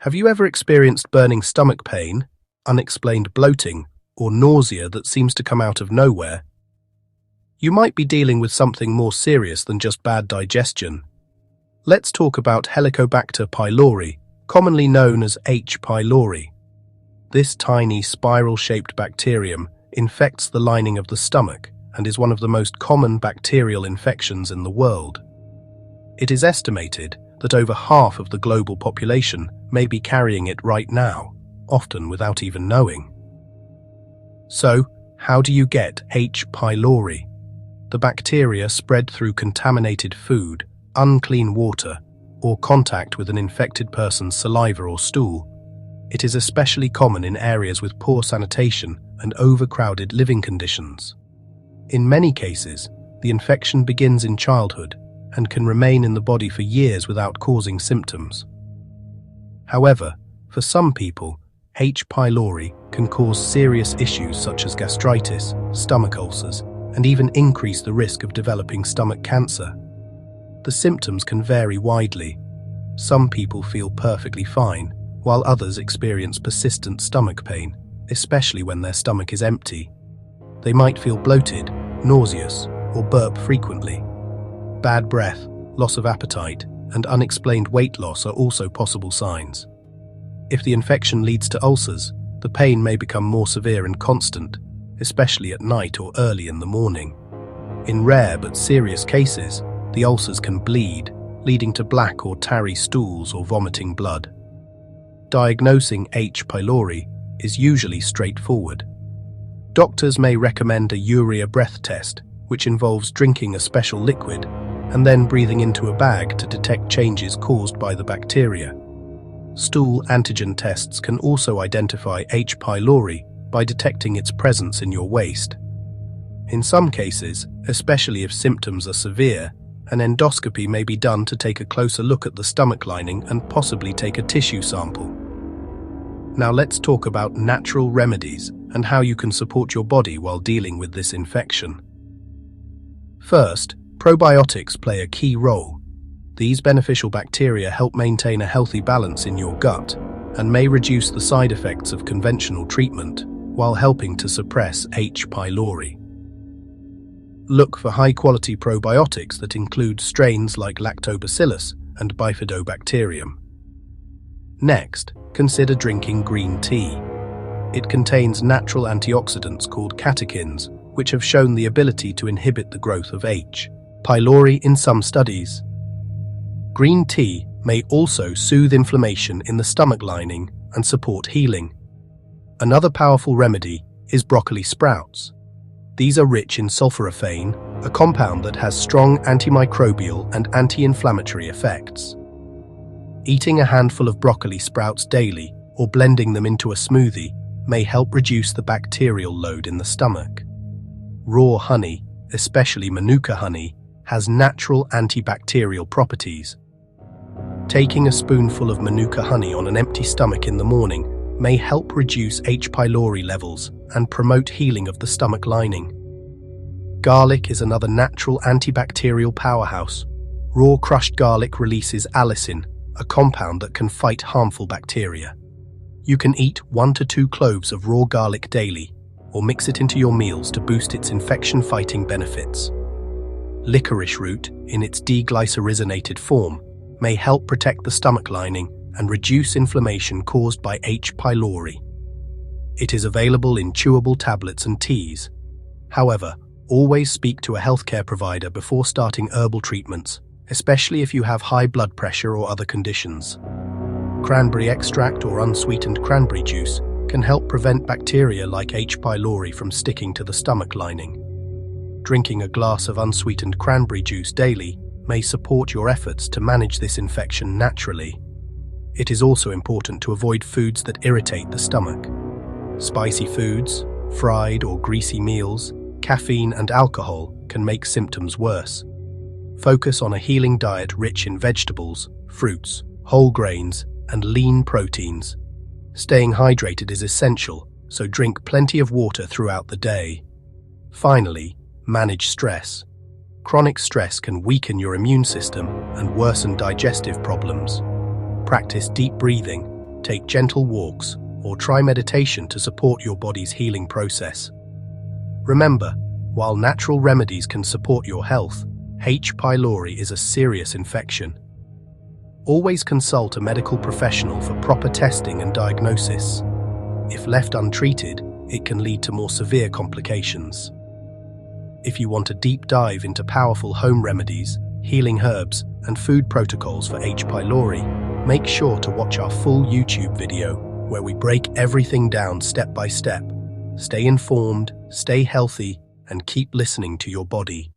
Have you ever experienced burning stomach pain, unexplained bloating, or nausea that seems to come out of nowhere? You might be dealing with something more serious than just bad digestion. Let's talk about Helicobacter pylori, commonly known as H. pylori. This tiny spiral-shaped bacterium infects the lining of the stomach and is one of the most common bacterial infections in the world. It is estimated that over half of the global population may be carrying it right now, often without even knowing. So, how do you get H. pylori? The bacteria spread through contaminated food, unclean water, or contact with an infected person's saliva or stool. It is especially common in areas with poor sanitation and overcrowded living conditions. In many cases, the infection begins in childhood and can remain in the body for years without causing symptoms. However, for some people, H. pylori can cause serious issues such as gastritis, stomach ulcers, and even increase the risk of developing stomach cancer. The symptoms can vary widely. Some people feel perfectly fine, while others experience persistent stomach pain, especially when their stomach is empty. They might feel bloated, nauseous, or burp frequently. Bad breath, loss of appetite, and unexplained weight loss are also possible signs. If the infection leads to ulcers, the pain may become more severe and constant, especially at night or early in the morning. In rare but serious cases, the ulcers can bleed, leading to black or tarry stools or vomiting blood. Diagnosing H. pylori is usually straightforward. Doctors may recommend a urea breath test, which involves drinking a special liquid and then breathing into a bag to detect changes caused by the bacteria. Stool antigen tests can also identify H. pylori by detecting its presence in your waste. In some cases, especially if symptoms are severe, an endoscopy may be done to take a closer look at the stomach lining and possibly take a tissue sample. Now let's talk about natural remedies and how you can support your body while dealing with this infection. First, probiotics play a key role. These beneficial bacteria help maintain a healthy balance in your gut and may reduce the side effects of conventional treatment while helping to suppress H. pylori. Look for high-quality probiotics that include strains like Lactobacillus and Bifidobacterium. Next, consider drinking green tea. It contains natural antioxidants called catechins, which have shown the ability to inhibit the growth of H. pylori in some studies. Green tea may also soothe inflammation in the stomach lining and support healing. Another powerful remedy is broccoli sprouts. These are rich in sulforaphane, a compound that has strong antimicrobial and anti-inflammatory effects. Eating a handful of broccoli sprouts daily or blending them into a smoothie may help reduce the bacterial load in the stomach. Raw honey, especially Manuka honey, has natural antibacterial properties. Taking a spoonful of Manuka honey on an empty stomach in the morning may help reduce H. pylori levels and promote healing of the stomach lining. Garlic is another natural antibacterial powerhouse. Raw crushed garlic releases allicin, a compound that can fight harmful bacteria. You can eat 1 to 2 cloves of raw garlic daily, or mix it into your meals to boost its infection-fighting benefits. Licorice root, in its deglycerinated form, may help protect the stomach lining and reduce inflammation caused by H. pylori. It is available in chewable tablets and teas. However, always speak to a healthcare provider before starting herbal treatments, especially if you have high blood pressure or other conditions. Cranberry extract or unsweetened cranberry juice can help prevent bacteria like H. pylori from sticking to the stomach lining. Drinking a glass of unsweetened cranberry juice daily may support your efforts to manage this infection naturally. It is also important to avoid foods that irritate the stomach. Spicy foods, fried or greasy meals, caffeine and alcohol can make symptoms worse. Focus on a healing diet rich in vegetables, fruits, whole grains, and lean proteins. Staying hydrated is essential, so drink plenty of water throughout the day. Finally, manage stress. Chronic stress can weaken your immune system and worsen digestive problems. Practice deep breathing, take gentle walks, or try meditation to support your body's healing process. Remember, while natural remedies can support your health, H. pylori is a serious infection. Always consult a medical professional for proper testing and diagnosis. If left untreated, it can lead to more severe complications. If you want a deep dive into powerful home remedies, healing herbs, and food protocols for H. pylori, make sure to watch our full YouTube video, where we break everything down step by step. Stay informed, stay healthy, and keep listening to your body.